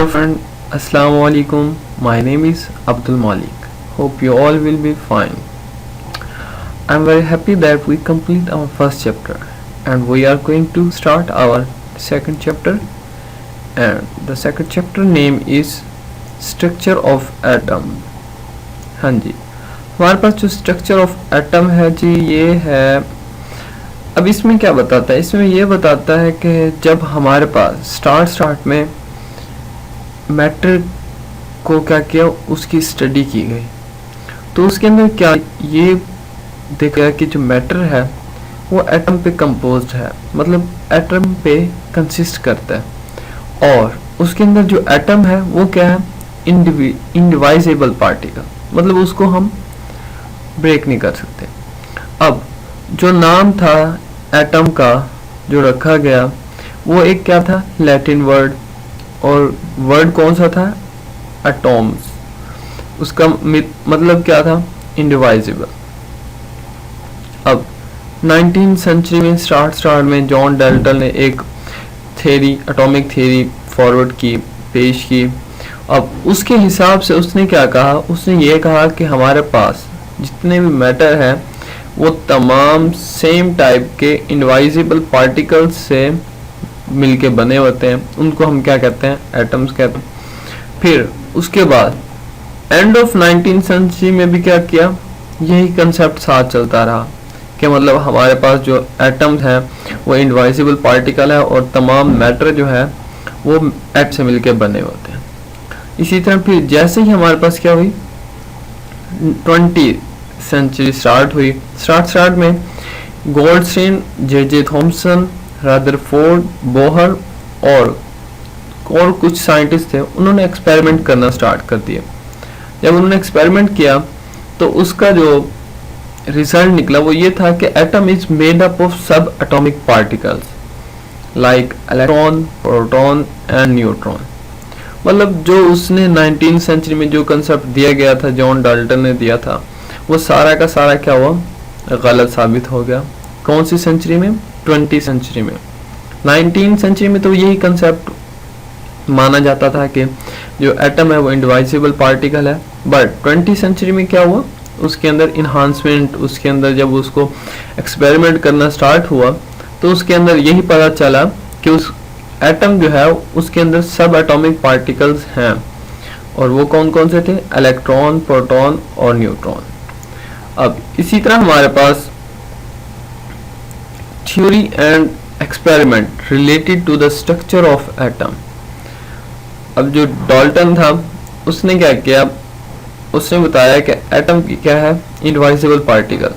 friend, Assalamu alaikum. My name is Abdul Malik. Hope you all will be fine. I'm very happy that we complete our first chapter and we are going to start our second chapter, and the second chapter name is Structure of Atom. हाँ जी, हमारे पास जो structure of atom है जी ये है। अब इसमें क्या बताता है? इसमें ये बताता है कि जब हमारे पास स्टार्ट में मैटर को क्या किया, उसकी स्टडी की गई, तो उसके अंदर क्या ये देखा गया कि जो मैटर है वो एटम पे कंपोज्ड है, मतलब एटम पे कंसिस्ट करता है, और उसके अंदर जो एटम है वो क्या है, इंडिवाइजेबल पार्टिकल, मतलब उसको हम ब्रेक नहीं कर सकते। अब जो नाम था एटम का जो रखा गया वो एक क्या था, लैटिन वर्ड, और वर्ड कौन सा था, एटॉम्स। उसका मतलब क्या था, इंडिवाइजेबल। अब 19th सेंचुरी में स्टार्ट में जॉन डाल्टन ने एक थ्योरी, एटॉमिक थ्योरी फॉरवर्ड की, पेश की। अब उसके हिसाब से उसने क्या कहा, उसने ये कहा कि हमारे पास जितने भी मैटर हैं वो तमाम सेम टाइप के इनवाइजिबल पार्टिकल्स से मिलके बने होते हैं, उनको हम क्या कहते हैं, एटम्स कहते हैं। फिर उसके बाद एंड ऑफ 19th सेंचुरी में भी क्या किया, यही कंसेप्ट साथ चलता रहा कि मतलब हमारे पास जो एटम्स हैं वो इनवाइजिबल पार्टिकल है और तमाम मैटर जो है वो एटम से मिलके बने होते हैं। इसी तरह फिर जैसे ही हमारे पास क्या हुई, 20th सेंचुरी स्टार्ट हुई, स्टार्ट में Goldstein, J Thomson, Rutherford, Bohr और कुछ साइंटिस्ट थे, उन्होंने एक्सपेरिमेंट करना स्टार्ट कर दिया। जब उन्होंने एक्सपेरिमेंट किया तो उसका जो रिजल्ट निकला वो ये था कि atom is made up of sub atomic particles like electron, proton and neutron. मतलब जो उसने 19th सेंचुरी में जो कंसेप्ट दिया गया था, जॉन डाल्टन ने दिया था, वो सारा का सारा क्या हुआ, गलत साबित हो गया। कौन सी सेंचुरी में, 20th सेंचुरी में। 19th सेंचुरी में तो यही कंसेप्ट माना जाता था कि जो एटम है वो इंडिवाइजिबल पार्टिकल है, बट 20th सेंचुरी में क्या हुआ, उसके अंदर इन्हांसमेंट, उसके अंदर जब उसको एक्सपेरिमेंट करना स्टार्ट हुआ तो उसके अंदर यही पता चला कि उस एटम जो है उसके अंदर सब एटॉमिक पार्टिकल्स हैं, और वो कौन कौन से थे, इलेक्ट्रॉन, प्रोटॉन और न्यूट्रॉन। अब इसी तरह हमारे पास theory and experiment related to the structure of atom. अब जो डाल्टन था उसने क्या किया, उसने बताया कि एटम की क्या है, इनवाइजिबल पार्टिकल,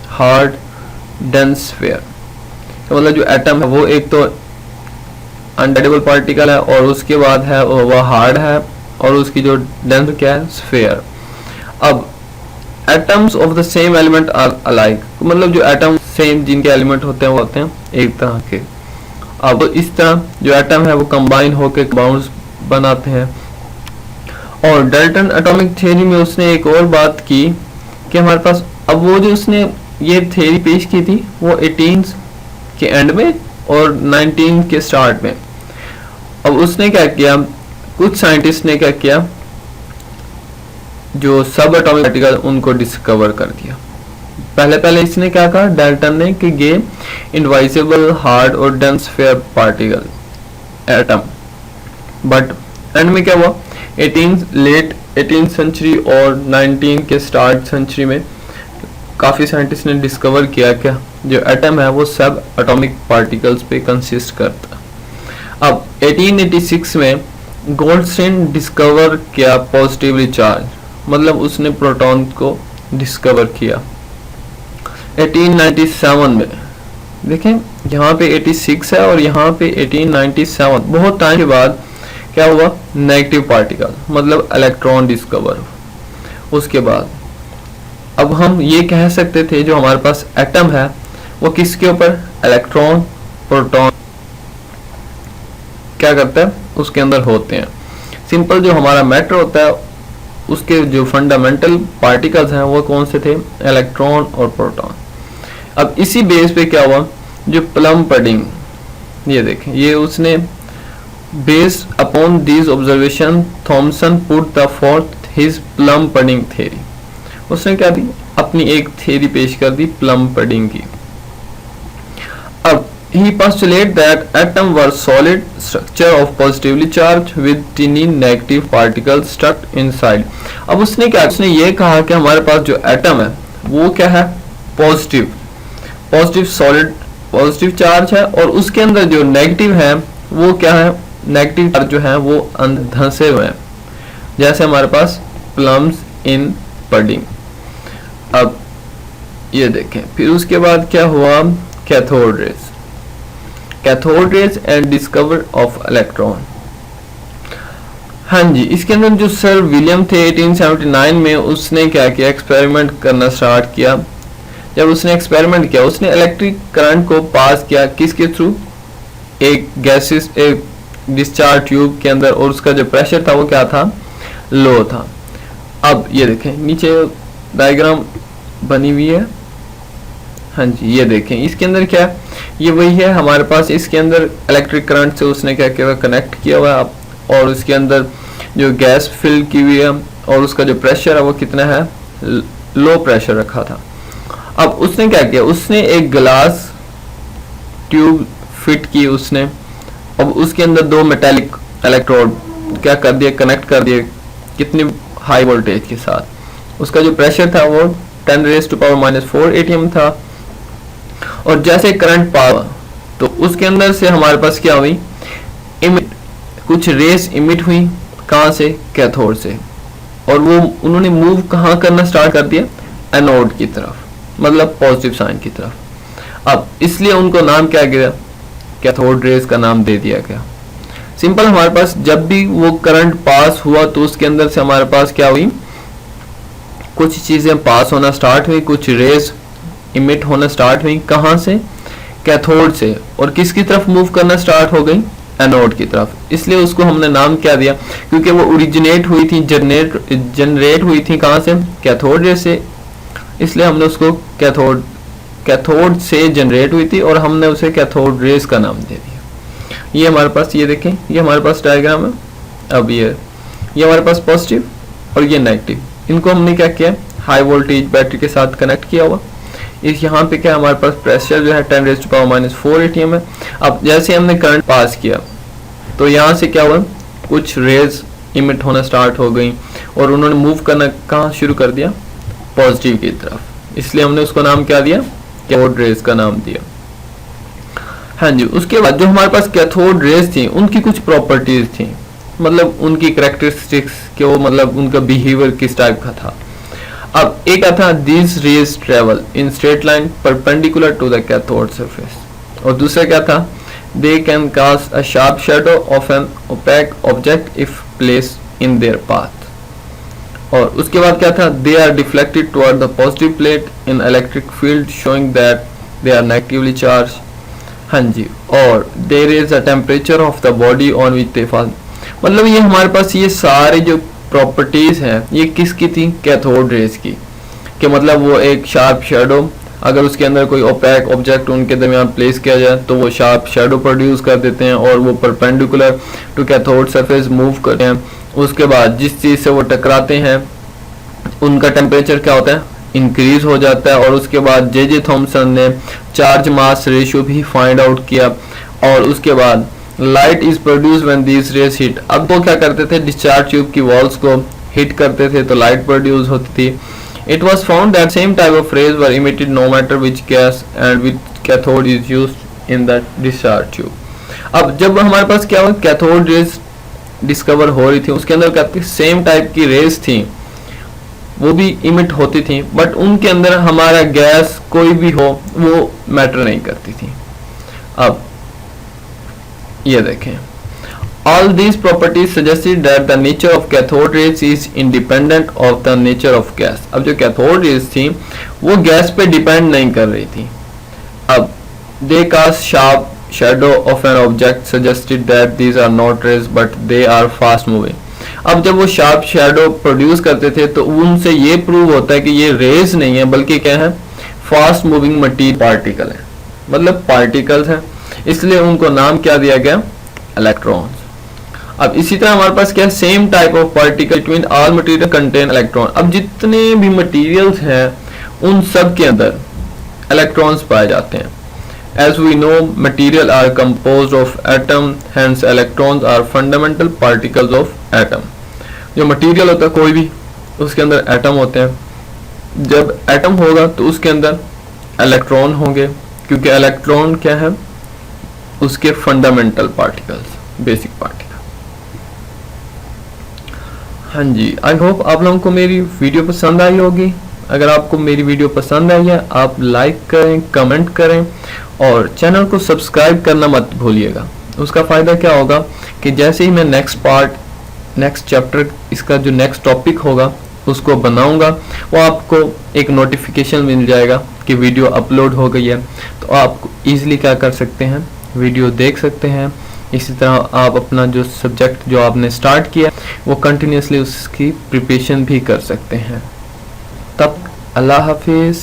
हार्ड डेंस स्फीयर। तो मतलब जो एटम है वो एक तो अनडाइडेबल पार्टिकल है और उसके बाद है वो हार्ड है, और उसकी जो डेंस क्या है, स्फीयर। अब atoms of the same element are alike, मतलब जो एटम सेम जिनके एलिमेंट होते हैं वो होते हैं एक तरह के। अब इस तरह जो एटम है वो कंबाइन होकर कंपाउंड्स बनाते हैं। और डाल्टन एटॉमिक थ्योरी में उसने एक और बात की कि हमारे पास, अब वो जो उसने ये थ्योरी पेश की थी वो 18th के एंड में और 19th के स्टार्ट में। अब उसने क्या किया, कुछ साइंटिस्ट ने क्या किया, जो सब एटॉमिक पार्टिकल उनको डिस्कवर कर दिया। पहले इसने क्या कहा डाल्टन ने कि ये इनवाइजिबल, हार्ड और dense sphere particle atom, but and में क्या हुआ, लेट 18th सेंचुरी और 19th के स्टार्ट सेंचुरी में काफ़ी साइंटिस्ट ने डिस्कवर किया कि जो एटम है वो सब एटॉमिक पार्टिकल्स पे कंसिस्ट करता है। अब 1886 में गोल्डस्टीन डिस्कवर किया पॉजिटिवली चार्ज, मतलब उसने प्रोटॉन को डिस्कवर किया। 1897 में देखें, यहाँ पे 86 है और यहाँ पे 1897, बहुत टाइम के बाद क्या हुआ, नेगेटिव पार्टिकल, मतलब इलेक्ट्रॉन डिस्कवर। उसके बाद अब हम ये कह सकते थे जो हमारे पास एटम है वो किसके ऊपर, इलेक्ट्रॉन, प्रोटॉन क्या करता है, उसके अंदर होते हैं। सिंपल जो हमारा मैटर होता है उसके जो फंडामेंटल पार्टिकल्स हैं वो कौन से थे, इलेक्ट्रॉन और प्रोटॉन। अब इसी बेस पे क्या हुआ, जो प्लम पडिंग, ये देखें, ये उसने Based upon these observations, Thomson put the forth his plum pudding theory. उसने क्या दी, अपनी एक थ्योरी पेश कर दी प्लम पडिंग की. अब he postulated that atoms were solid structure of positively charged with tiny negative particles stuck inside. अब उसने क्या, उसने ये कहा कि हमारे पास जो एटम है वो क्या है, पॉजिटिव सॉलिड पॉजिटिव चार्ज है, और उसके अंदर जो नेगेटिव है वो क्या है, नेगेटिव चार्ज जो है वो धंसे हुए हैं, जैसे हमारे पास प्लम्स इन पडिंग. अब ये देखें, फिर उसके बाद क्या हुआ, cathode rays and discover of electron. हाँ जी, इसके अंदर जो सर विलियम थे 1879 में, उसने क्या किया, एक्सपेरिमेंट करना स्टार्ट किया. जब उसने एक्सपेरिमेंट किया, उसने इलेक्ट्रिक करंट को पास किया किसके थ्रू, एक गैसेस एक डिस्चार्ज ट्यूब के अंदर, और उसका जो प्रेशर था वो क्या था, लो था. अब ये देखें, नीचे डायग्राम बनी हुई है. हाँ जी, ये देखें, इसके अंदर क्या, ये वही है हमारे पास. इसके अंदर इलेक्ट्रिक करंट से उसने क्या किया, कनेक्ट किया हुआ है, और उसके अंदर जो गैस फिल की हुई है, और उसका जो प्रेशर है वो कितना है, लो प्रेशर रखा था. अब उसने क्या किया, उसने एक ग्लास ट्यूब फिट की उसने. अब उसके अंदर दो मेटालिक इलेक्ट्रोड क्या कर दिए, कनेक्ट कर दिए, कितनी हाई वोल्टेज के साथ. उसका जो प्रेशर था वो 10⁻⁻⁴ एटीएम था. और जैसे करंट पास हुआ तो उसके अंदर से हमारे पास क्या हुई, कुछ रेस इमिट हुई. कहां से, कैथोड से. और वो उन्होंने मूव कहां करना स्टार्ट कर दिया, एनोड की तरफ, मतलब पॉजिटिव साइन की तरफ. अब इसलिए उनको नाम क्या गया, कैथोड रेस का नाम दे दिया गया. सिंपल, हमारे पास जब भी वो करंट पास हुआ तो उसके अंदर से हमारे पास क्या हुई, कुछ चीजें पास होना स्टार्ट हुई, कुछ रेस इमिट होना स्टार्ट हुई. कहां से, कैथोड से. और किसकी तरफ मूव करना स्टार्ट हो गई, एनोड की तरफ. इसलिए उसको हमने नाम क्या दिया, क्योंकि वो ओरिजिनेट हुई थी, जनरेट हुई थी कहां से, कैथोड रे से. इसलिए हमने उसको कैथोड से जनरेट हुई थी, और हमने उसे कैथोड रेस का नाम दे दिया. ये हमारे पास, ये देखें, ये हमारे पास डायग्राम है. अब ये हमारे पास पॉजिटिव और ये नेगेटिव, इनको हमने क्या किया, हाई वोल्टेज बैटरी के साथ कनेक्ट किया हुआ. इस यहाँ पे क्या, हमारे पास प्रेशर जो है 10⁻⁻⁴ एटीएम है. अब जैसे हमने करंट पास किया तो यहाँ से क्या हुआ, कुछ रेज इमिट होना स्टार्ट हो गई, और उन्होंने मूव करना कहाँ शुरू कर दिया, पॉजिटिव की तरफ. इसलिए हमने उसको नाम क्या दिया, कैथोड रेज का नाम दिया. हाँ जी, उसके बाद जो हमारे पास कैथोड रेज थी, उनकी कुछ प्रॉपर्टीज थी, मतलब उनकी कैरेक्टरिस्टिक्स के, वो मतलब उनका बिहेवियर किस टाइप का था. अब एक था, these rays travel in straight line perpendicular to the cathode surface, और दूसरा क्या था, they can cast a sharp shadow of an opaque object if placed in their path. और उसके बाद क्या था, they are deflected toward the positive plate in electric field showing that they are negatively charged. हाँ जी, और there is a temperature of the body on which they fall. मतलब ये हमारे पास ये सारे जो प्रॉपर्टीज हैं, ये किसकी थी, कैथोड रेज की. कि मतलब वो एक शार्प शेडो, अगर उसके अंदर कोई ओपैक ऑब्जेक्ट उनके दरमियान प्लेस किया जाए तो वो शार्प शेडो प्रोड्यूस कर देते हैं, और वो perpendicular to cathode surface move करते हैं. उसके बाद जिस चीज़ से वो टकराते हैं उनका टेम्परेचर क्या होता है, इंक्रीज हो जाता है. और उसके बाद जे थॉमसन ने चार्ज मास रेशियो भी फाइंड आउट किया. और उसके बाद light is produce when these rays hit. अब वो क्या करते थे, डिस्चार्ज ट्यूब की वॉल्स को हिट करते थे तो लाइट प्रोड्यूस होती थी. It was found that same type of rays were emitted no matter which gas and which cathode is used in that discharge tube. अब जब हमारे पास क्या हुआ, कैथोड रेज डिस्कवर हो रही थी, उसके अंदर क्या थी, सेम टाइप की रेज थी, वो भी इमिट होती थी, बट उनके अंदर हमारा गैस कोई भी हो वो मैटर नहीं करती थी. अब ये देखें, all these properties suggested that the nature of cathode rays is independent of the nature of gas. अब जो कैथोड रेज थी वो गैस पे डिपेंड नहीं कर रही थी. अब they cast sharp shadow of an object suggested that these are not rays but they are fast moving. अब जब वो शार्प शेडो प्रोड्यूस करते थे तो उनसे ये प्रूव होता है कि ये रेज नहीं है बल्कि क्या है, फास्ट मूविंग मटीरियल पार्टिकल है, मतलब पार्टिकल्स हैं. इसलिए उनको नाम क्या दिया गया, इलेक्ट्रॉन्स. अब इसी तरह हमारे पास क्या है, same type of particle between all material contain electron. अब जितने भी मटेरियल्स हैं उन सब के अंदर इलेक्ट्रॉन्स पाए जाते हैं। As we know, material are composed of atom, hence electrons are fundamental particles of atom. जो मटेरियल होता है कोई भी, उसके अंदर एटम होते हैं। जब एटम होगा तो उसके अंदर इलेक्ट्रॉन होंगे, क्योंकि इलेक्ट्रॉन क्या है, उसके फंडामेंटल पार्टिकल्स, बेसिक पार्टिकल। हाँ जी, आई होप आप लोगों को मेरी वीडियो पसंद आई होगी। अगर आपको मेरी वीडियो पसंद आई है, आप लाइक करें, कमेंट करें और चैनल को सब्सक्राइब करना मत भूलिएगा। उसका फ़ायदा क्या होगा कि जैसे ही मैं नेक्स्ट चैप्टर, इसका जो नेक्स्ट टॉपिक होगा उसको बनाऊंगा, वो आपको एक नोटिफिकेशन मिल जाएगा कि वीडियो अपलोड हो गई है। तो आप इजीली क्या कर सकते हैं, वीडियो देख सकते हैं। इसी तरह आप अपना जो सब्जेक्ट जो आपने स्टार्ट किया वो कंटिन्यूसली उसकी प्रिपरेशन भी कर सकते हैं। तब अल्लाह हाफिज़।